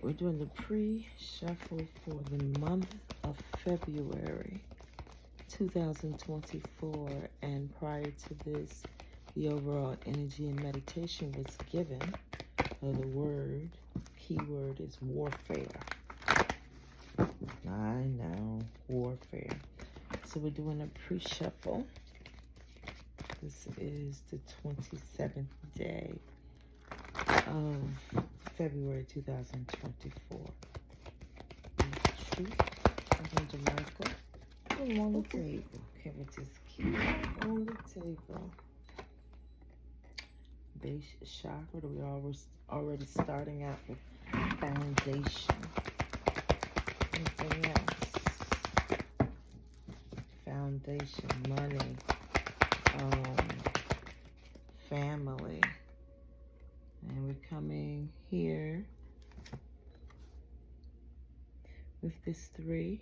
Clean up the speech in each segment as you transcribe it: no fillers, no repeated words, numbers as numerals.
we're doing the pre-shuffle for the month of February 2024, and prior to this, the overall energy and meditation was given. The keyword is warfare. I know, warfare. So we're doing a pre-shuffle. This is the 27th day of February 2024. Shoot, I'm in Jamaica. I'm on the table. Okay, we just keep on the table. Base chakra, we're already starting out with foundation. Anything else? Foundation, money, family. And we're coming here with this 3,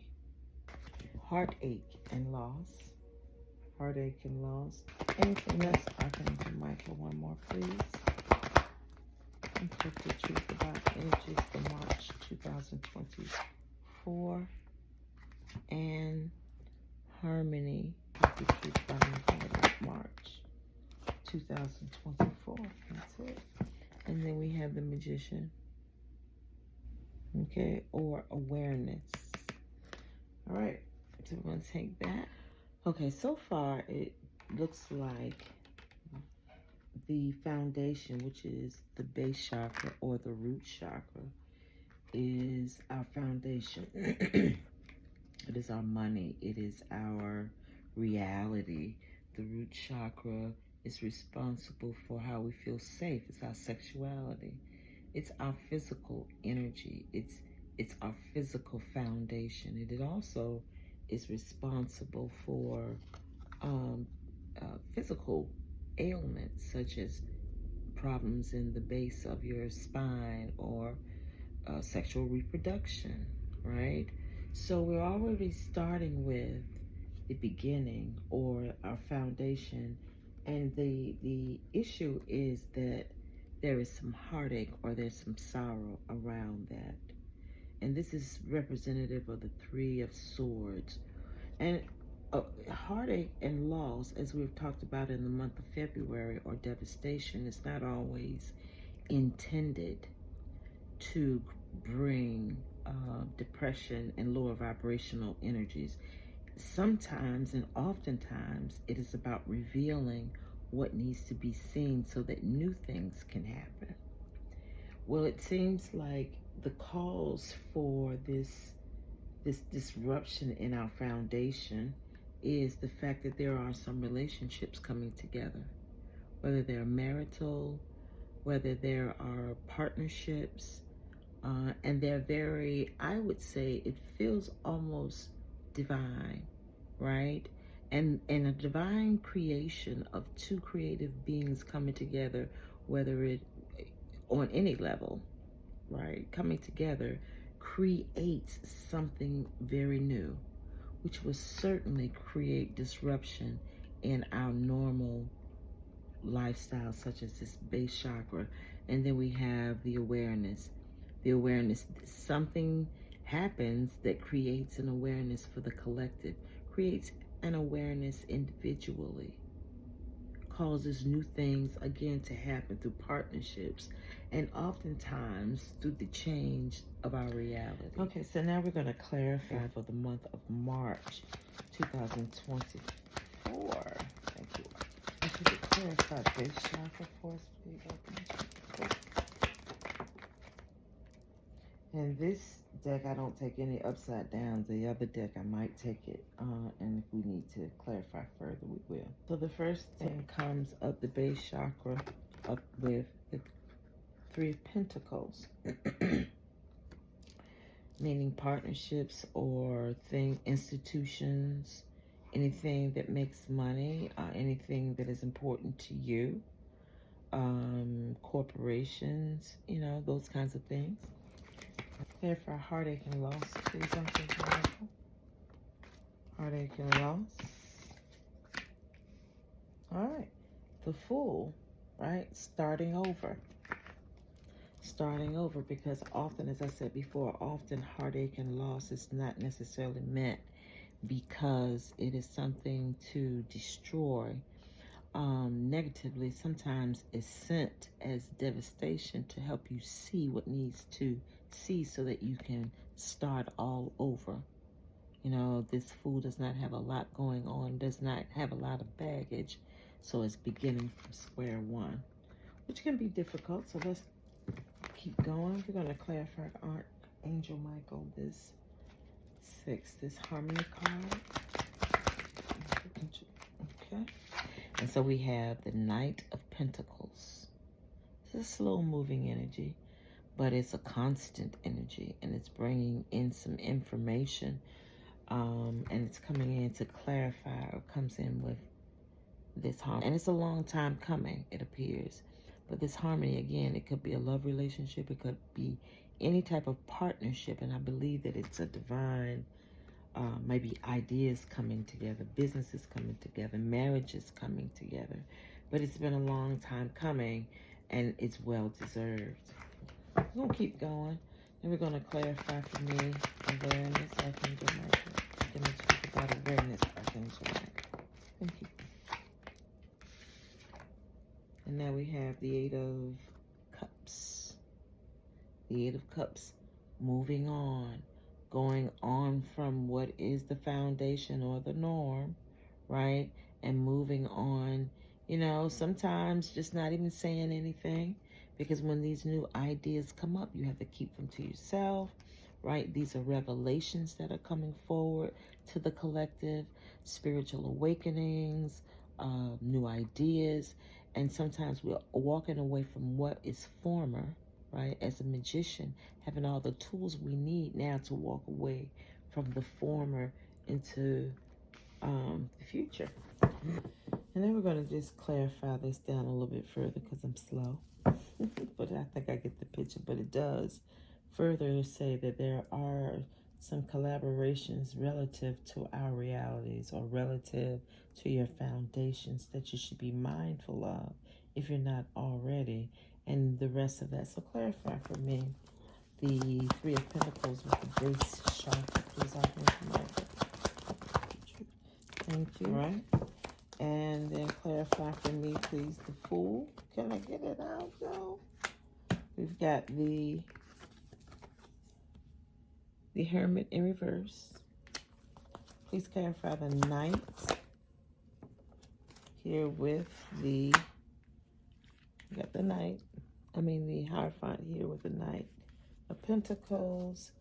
heartache and loss. Heartache and loss. Anything else? Archangel Michael, one more, please. And put the truth about energies for March 2024. And harmony, put the truth about March 2024. That's it. And then we have the Magician. Okay, or awareness. All right, so we're going to take that. Okay, so far it looks like the foundation, which is the base chakra or the root chakra, is our foundation. It is our money. It is our reality. The root chakra is responsible for how we feel safe. It's our sexuality. It's our physical energy. It's our physical foundation. And it also is responsible for physical ailments, such as problems in the base of your spine or sexual reproduction, right? So we're already starting with the beginning or our foundation, and the issue is that there is some heartache or there's some sorrow around that. And this is representative of the 3 of Swords. And heartache and loss, as we've talked about in the month of February, or devastation, is not always intended to bring depression and lower vibrational energies. Sometimes and oftentimes it is about revealing what needs to be seen so that new things can happen. Well, it seems like the cause for this disruption in our foundation is the fact that there are some relationships coming together, whether they're marital, whether there are partnerships, and they're very, I would say, it feels almost divine, right? And a divine creation of 2 creative beings coming together, whether it on any level, right? Coming together creates something very new, which will certainly create disruption in our normal lifestyle, such as this base chakra. And then we have the awareness. The awareness, something happens that creates an awareness for the collective, creates an awareness individually, causes new things again to happen through partnerships, and oftentimes through the change of our reality. Okay, so now we're going to clarify for the month of March 2024. Thank you. If you could clarify base chakra for us, please. And this deck, I don't take any upside downs. The other deck, I might take it. And if we need to clarify further, we will. So the first thing comes up the base chakra, up with the 3 of Pentacles. Meaning partnerships or institutions, anything that makes money, anything that is important to you, corporations, you know, those kinds of things. There for heartache and loss, please. Heartache and loss. All right, the Fool, right? Starting over. starting over, because often, as I said before, often heartache and loss is not necessarily meant because it is something to destroy. Negatively, sometimes it's sent as devastation to help you see what needs to see so that you can start all over. You know, this fool does not have a lot going on, does not have a lot of baggage, so it's beginning from square one, which can be difficult. So let's keep going. We're going to clarify Archangel Michael, this harmony card. Okay. And so we have the Knight of Pentacles. It's a slow moving energy, but it's a constant energy, and it's bringing in some information, and it's coming in to clarify, or comes in with this harmony. And it's a long time coming, it appears. But this harmony, again, it could be a love relationship, it could be any type of partnership, and I believe that it's a divine, maybe ideas coming together, businesses coming together, marriages coming together. But it's been a long time coming, and it's well deserved. We're going to keep going, and we're going to clarify for me awareness, Archangel Michael. I'm going to speak about awareness, Archangel Michael. Thank you. And now we have the Eight of Cups. The Eight of Cups, moving on, going on from what is the foundation or the norm, right? And moving on, you know, sometimes just not even saying anything, because when these new ideas come up, you have to keep them to yourself, right? These are revelations that are coming forward to the collective, spiritual awakenings, new ideas. And sometimes we're walking away from what is former, right? As a magician, having all the tools we need now to walk away from the former into the future. And then we're going to just clarify this down a little bit further, because I'm slow. But I think I get the picture. But it does further say that there are some collaborations relative to our realities, or relative to your foundations, that you should be mindful of if you're not already, and the rest of that. So clarify for me the Three of Pentacles with the base chakra, please. Thank you. All right. And then clarify for me, please, the Fool. Can I get it out, though? We've got the Hermit in reverse. Please clarify the Knight here with the, we got the Knight, the Hierophant here with the Knight of Pentacles,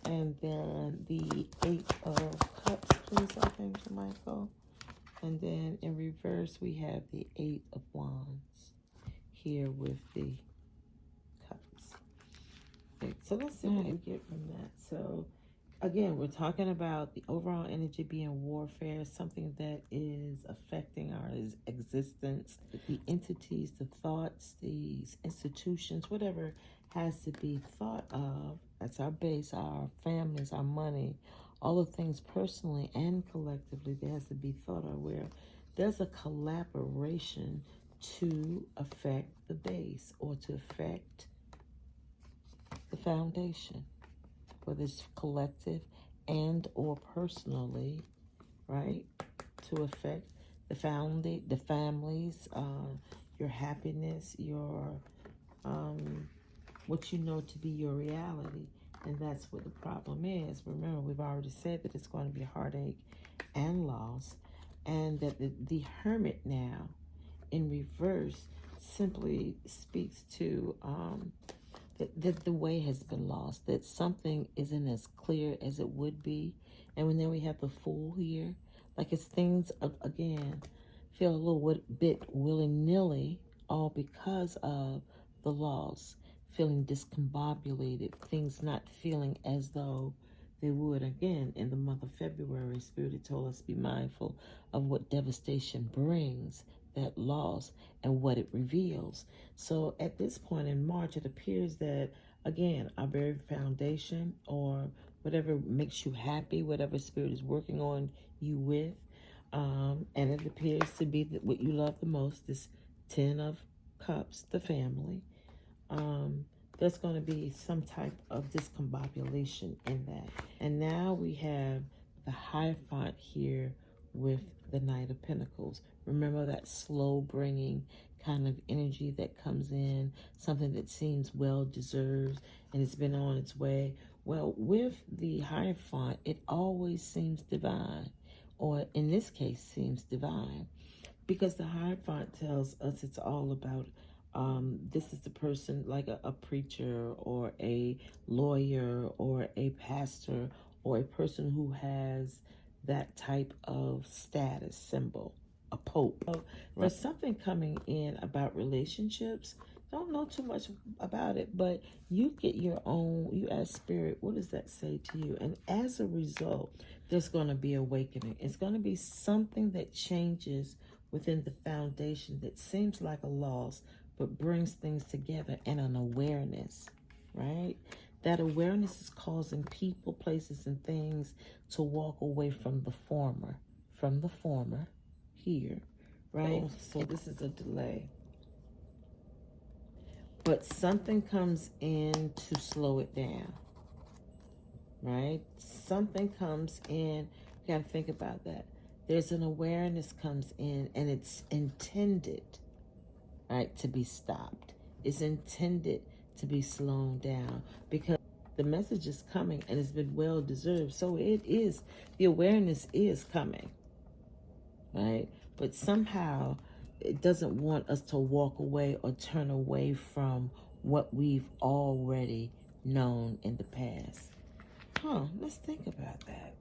and then the Eight of Cups, please, Archangel Michael. And then in reverse, we have the Eight of Wands here with the Cups. Okay, so let's see what we get from that. So again, we're talking about the overall energy being warfare, something that is affecting our existence, the entities, the thoughts, these institutions, whatever has to be thought of. That's our base, our families, our money, all the things personally and collectively that has to be thought of, where there's a collaboration to affect the base, or to affect the foundation, whether it's collective and or personally, right? To affect the families, your happiness, your what you know to be your reality. And that's what the problem is. Remember, we've already said that it's going to be heartache and loss, and that the Hermit now in reverse simply speaks to that the way has been lost, that something isn't as clear as it would be. And then we have the Fool here, like it's things, again, feel a little bit willy-nilly, all because of the loss, feeling discombobulated, things not feeling as though they would. Again, in the month of February, Spirit had told us to be mindful of what devastation brings, that loss, and what it reveals. So at this point in March, it appears that, again, our very foundation, or whatever makes you happy, whatever Spirit is working on you with, and it appears to be that what you love the most, this Ten of Cups, the family, there's going to be some type of discombobulation in that. And now we have the Hierophant here with the Knight of Pentacles. Remember that slow bringing kind of energy that comes in, something that seems well deserved and it's been on its way. Well, with the Hierophant, it always seems divine, or in this case seems divine, because the Hierophant tells us it's all about this is the person like a preacher or a lawyer or a pastor or a person who has that type of status symbol, a pope. So there's something coming in about relationships. Don't know too much about it, but you get your own, you ask Spirit, what does that say to you? And as a result, there's going to be awakening. It's going to be something that changes within the foundation that seems like a loss, but brings things together, and an awareness, right? That awareness is causing people, places, and things to walk away from the former here, right? So this is a delay. But something comes in to slow it down, right? Something comes in, you got to think about that. There's an awareness comes in, and it's intended, right, to be stopped. It's intended to be slowed down because the message is coming and it's been well deserved. So it is, the awareness is coming, right? But somehow it doesn't want us to walk away or turn away from what we've already known in the past. Let's think about that.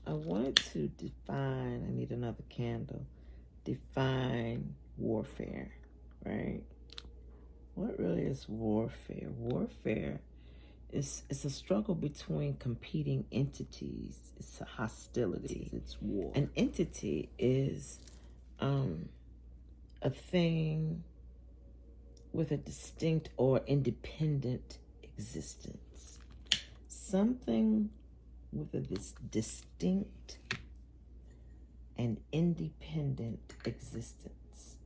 I wanted to define, I need another candle, define warfare, right? What really is warfare? Warfare is a struggle between competing entities. It's a hostility. It's war. An entity is a thing with a distinct or independent existence. Something with a distinct and independent existence.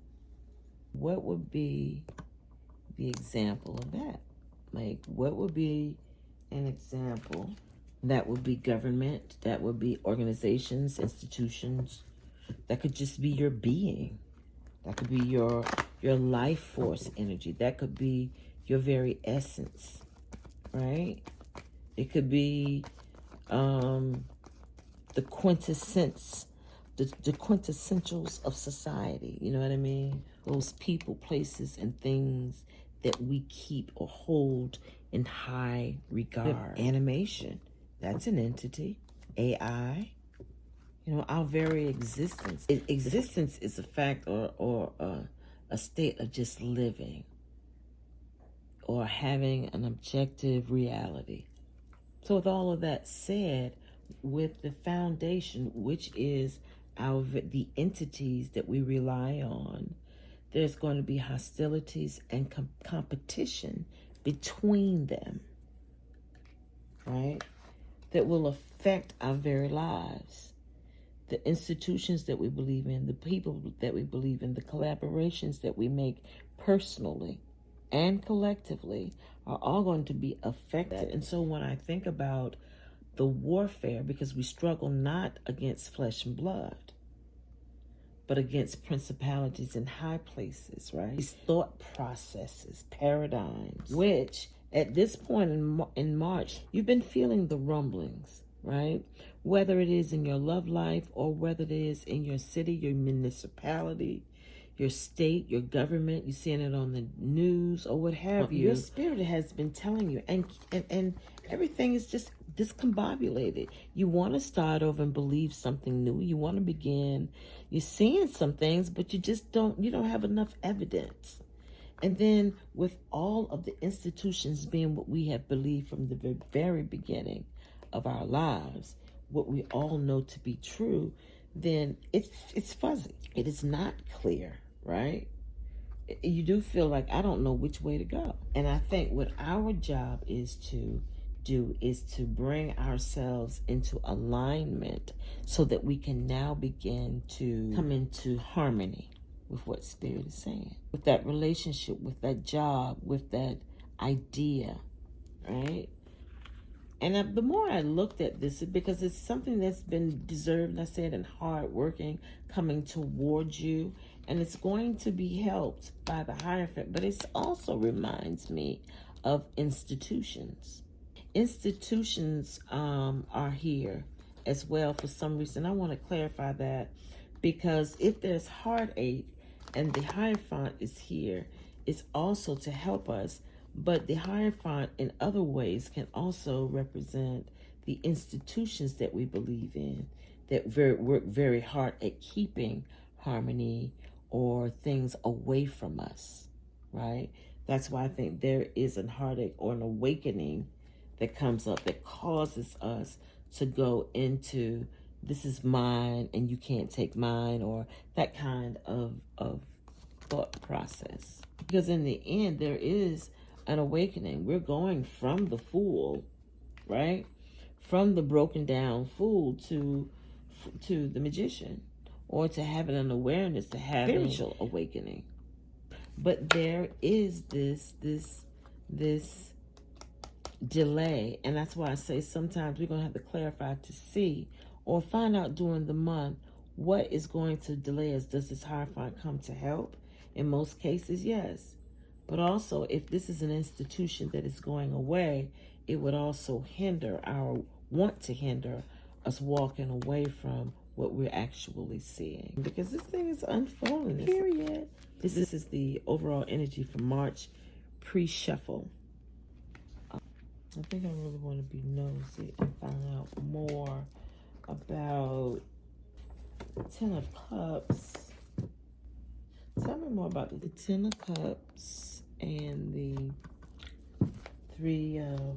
What would be the example of that? Like, what would be an example? That would be government, that would be organizations, institutions, that could just be your being. That could be your life force energy. That could be your very essence, right? It could be the quintessence, the quintessentials of society. You know what I mean? Those people, places, and things that we keep or hold in high regard. Animation, that's an entity. AI, you know, our very existence. Existence is a fact or a state of just living or having an objective reality. So with all of that said, with the foundation, which is the entities that we rely on, there's going to be hostilities and competition between them, right? That will affect our very lives. The institutions that we believe in, the people that we believe in, the collaborations that we make personally and collectively are all going to be affected. And so when I think about the warfare, because we struggle not against flesh and blood, but against principalities in high places, right? These thought processes, paradigms, which at this point in March, you've been feeling the rumblings, right? Whether it is in your love life or whether it is in your city, your municipality, your state, your government, you're seeing it on the news or what have you. Your spirit has been telling you, and everything is just discombobulated. You want to start over and believe something new. You want to begin. You're seeing some things, but you don't have enough evidence. And then with all of the institutions being what we have believed from the very beginning of our lives, what we all know to be true, then it's fuzzy. It is not clear, right? You do feel like, I don't know which way to go. And I think what our job is to do is to bring ourselves into alignment so that we can now begin to come into harmony with what Spirit is saying. With that relationship, with that job, with that idea, right? And the more I looked at this, because it's something that's been deserved, I said, and hard working, coming towards you, and it's going to be helped by the Hierophant. But it also reminds me of institutions. Institutions are here as well for some reason. I want to clarify that, because if there's heartache and the Hierophant is here, it's also to help us. But the Hierophant in other ways can also represent the institutions that we believe in, that work very hard at keeping harmony or things away from us, right? That's why I think there is a heartache or an awakening that comes up that causes us to go into, this is mine and you can't take mine, or that kind of thought process. Because in the end, there is an awakening. We're going from the fool, right? From the broken down fool to the magician, or to having an awareness, to have spiritual awakening. But there is this delay, and that's why I say sometimes we're going to have to clarify to see or find out during the month what is going to delay us. Does this Hierophant come to help? In most cases, yes. But also, if this is an institution that is going away, it would also hinder us walking away from what we're actually seeing. Because this thing is unfolding, period. This is the overall energy for March pre-shuffle. I think I really want to be nosy and find out more about the Ten of Cups. Tell me more about the Ten of Cups and the Three of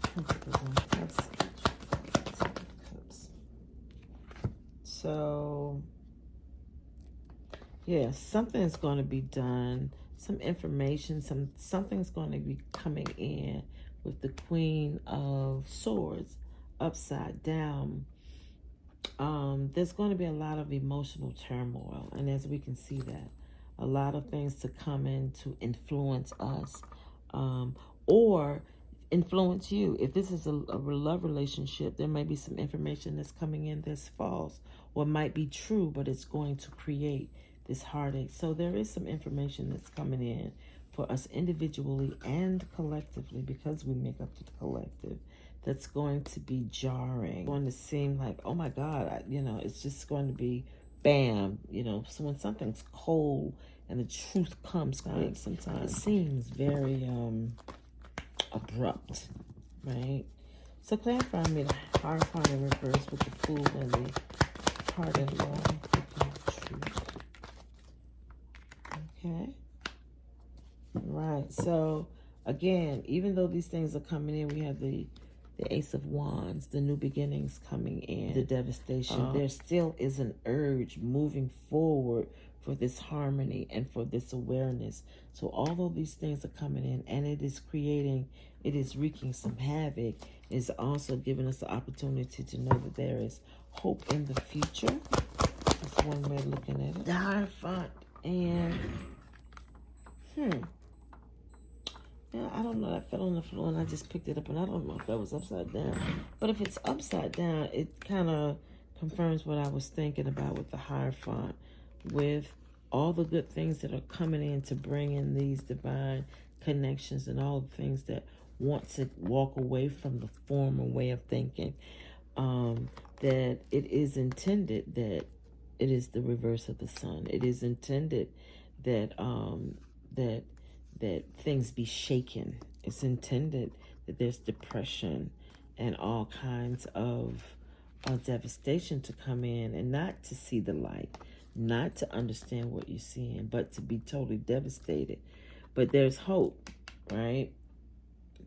Pentacles. So, yeah, something is going to be done. Some information, something's going to be coming in with the Queen of Swords upside down. There's going to be a lot of emotional turmoil, and as we can see that, a lot of things to come in to influence us, or influence you. If this is a love relationship, there may be some information that's coming in that's false, or might be true, but it's going to create this heartache. So there is some information that's coming in for us individually and collectively, because we make up the collective, that's going to be jarring. It's going to seem like, oh my God, it's just going to be bam. So when something's cold and the truth comes quick, sometimes it seems very abrupt, right? So clarify me the Hierophant in reverse with the Fool and the Heart and Love. Okay. Right. So again, even though these things are coming in, we have the Ace of Wands, the new beginnings coming in, the devastation. There still is an urge moving forward for this harmony and for this awareness. So although these things are coming in and it is wreaking some havoc, it is also giving us the opportunity to know that there is hope in the future. That's one way of looking at it. The Hierophant and yeah, I don't know. That fell on the floor and I just picked it up, and I don't know if that was upside down. But if it's upside down, it kind of confirms what I was thinking about with the Hierophant, with all the good things that are coming in to bring in these divine connections and all the things that want to walk away from the former way of thinking. That it is intended that it is the reverse of the sun. It is intended that that things be shaken. It's intended that there's depression and all kinds of devastation to come in, and not to see the light, not to understand what you're seeing, but to be totally devastated. But there's hope, right?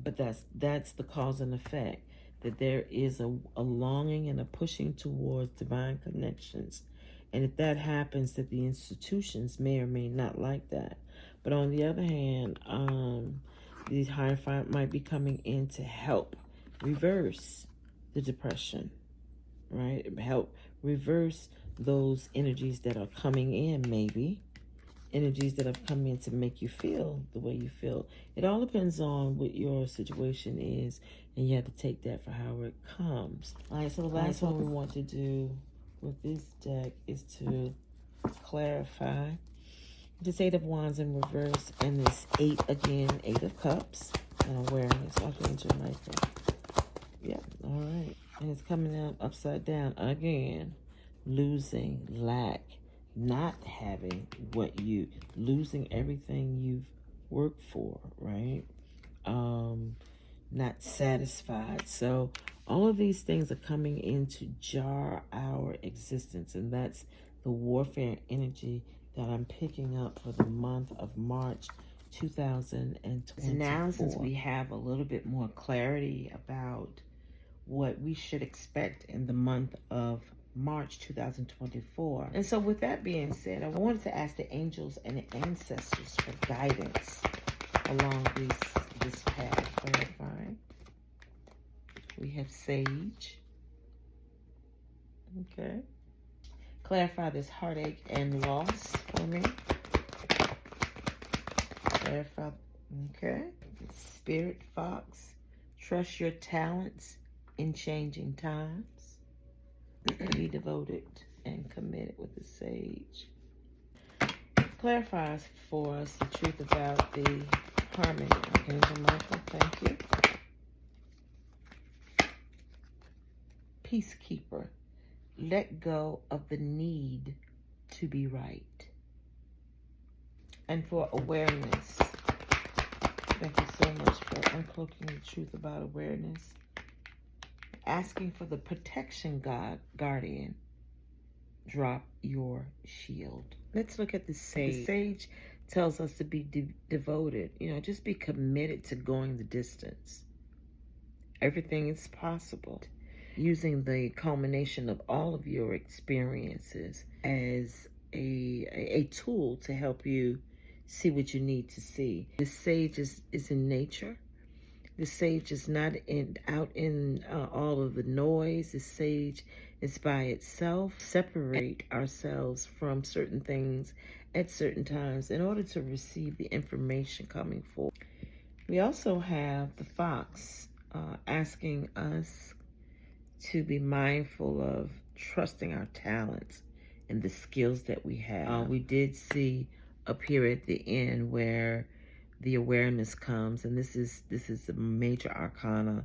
But that's the cause and effect, that there is a longing and a pushing towards divine connections. And if that happens, that the institutions may or may not like that. But on the other hand, the Hierophant might be coming in to help reverse the depression, right? Help reverse those energies that are coming in, maybe, energies that have come in to make you feel the way you feel. It all depends on what your situation is, and you have to take that for how it comes. All right, so the last one we want to do with this deck is to clarify this 8 of Wands in reverse and this 8 again, 8 of Cups and awareness. Archangel Michael. Yep, all right. And it's coming out upside down again. Losing, lack, not having losing everything you've worked for, right? Not satisfied. So all of these things are coming in to jar our existence, and that's the warfare energy that I'm picking up for the month of March 2024. So now, since we have a little bit more clarity about what we should expect in the month of March 2024. And so with that being said, I wanted to ask the angels and the ancestors for guidance along this path. Clarifying. We have Sage. Okay. Clarify this heartache and loss for me. Clarify. Okay. Spirit Fox. Trust your talents in changing times. Be devoted and committed with the Sage. Clarifies for us the truth about the harmony. Archangel Michael, thank you. Peacekeeper. Let go of the need to be right. And for awareness, thank you so much for uncloaking the truth about awareness. Asking for the protection guardian. Drop your shield. Let's look at the Sage. The Sage tells us to be devoted. Just be committed to going the distance. Everything is possible. Using the culmination of all of your experiences as a tool to help you see what you need to see. The Sage is in nature. The Sage is not out in all of the noise. The Sage is by itself. Separate ourselves from certain things at certain times in order to receive the information coming forward. We also have the Fox asking us to be mindful of trusting our talents and the skills that we have. We did see up here at the end where the awareness comes, and this is the major arcana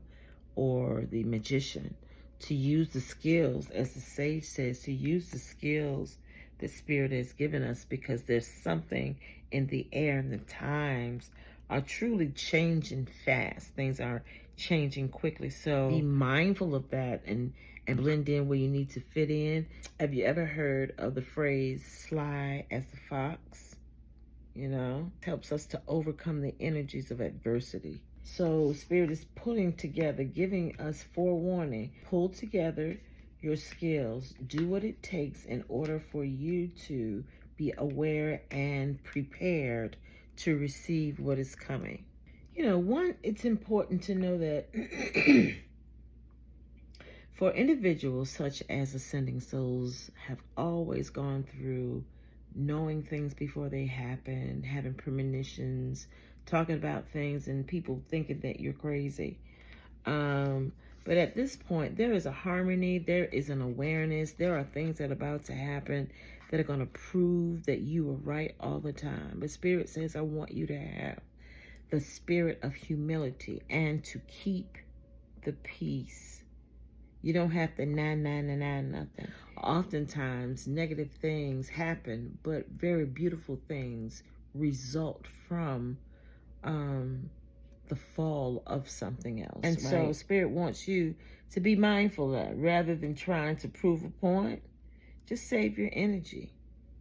or the magician, to use the skills, as the Sage says, to use the skills that Spirit has given us, because there's something in the air, and the times are truly changing fast. Things are changing quickly, so be mindful of that and blend in where you need to fit in. Have you ever heard of the phrase sly as the fox? Helps us to overcome the energies of adversity. So Spirit is pulling together, giving us forewarning. Pull together your skills. Do what it takes in order for you to be aware and prepared to receive what is coming. It's important to know that for individuals such as ascending souls have always gone through knowing things before they happen, having premonitions, talking about things, and people thinking that you're crazy. But at this point, there is a harmony, there is an awareness, there are things that are about to happen that are going to prove that you are right all the time. But Spirit says, I want you to have the spirit of humility and to keep the peace. You don't have to nothing. Oftentimes, negative things happen, but very beautiful things result from the fall of something else. And so Spirit wants you to be mindful of that. Rather than trying to prove a point, just save your energy.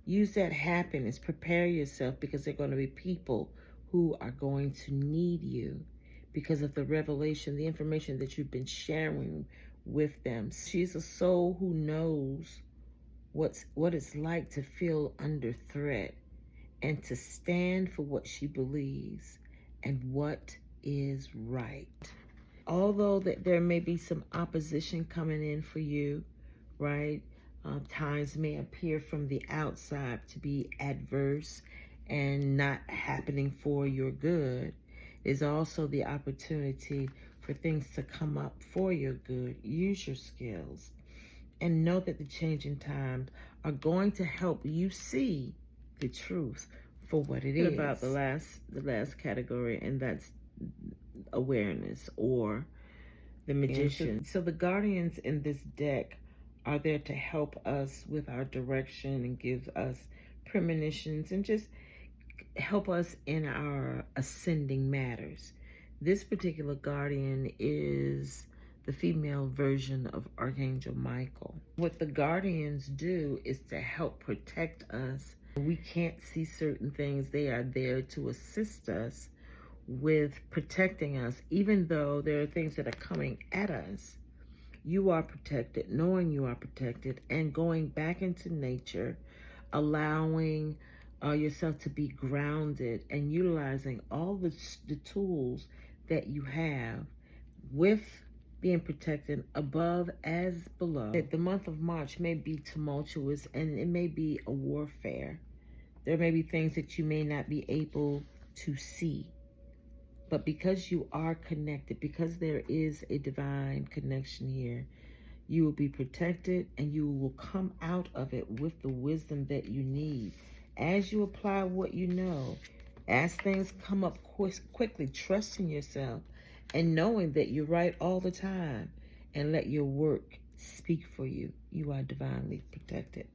Use that happiness. Prepare yourself, because there are going to be people who are going to need you because of the revelation, the information that you've been sharing with them. She's a soul who knows what it's like to feel under threat and to stand for what she believes and what is right. Although that there may be some opposition coming in for you, right? Times may appear from the outside to be adverse and not happening for your good is also the opportunity for things to come up for your good. Use your skills and know that the changing times are going to help you see the truth for what it is. About the last category, and that's awareness, or the magician. So the guardians in this deck are there to help us with our direction and give us premonitions and just help us in our ascending matters. This particular guardian is the female version of Archangel Michael. What the guardians do is to help protect us. We can't see certain things. They are there to assist us with protecting us, even though there are things that are coming at us. You are protected, knowing you are protected, and going back into nature, allowing yourself to be grounded and utilizing all the tools that you have with being protected above as below. The month of March may be tumultuous and it may be a warfare. There may be things that you may not be able to see. But because you are connected, because there is a divine connection here, you will be protected and you will come out of it with the wisdom that you need. As you apply what you know, as things come up quickly, trust in yourself and knowing that you're right all the time, and let your work speak for you. You are divinely protected.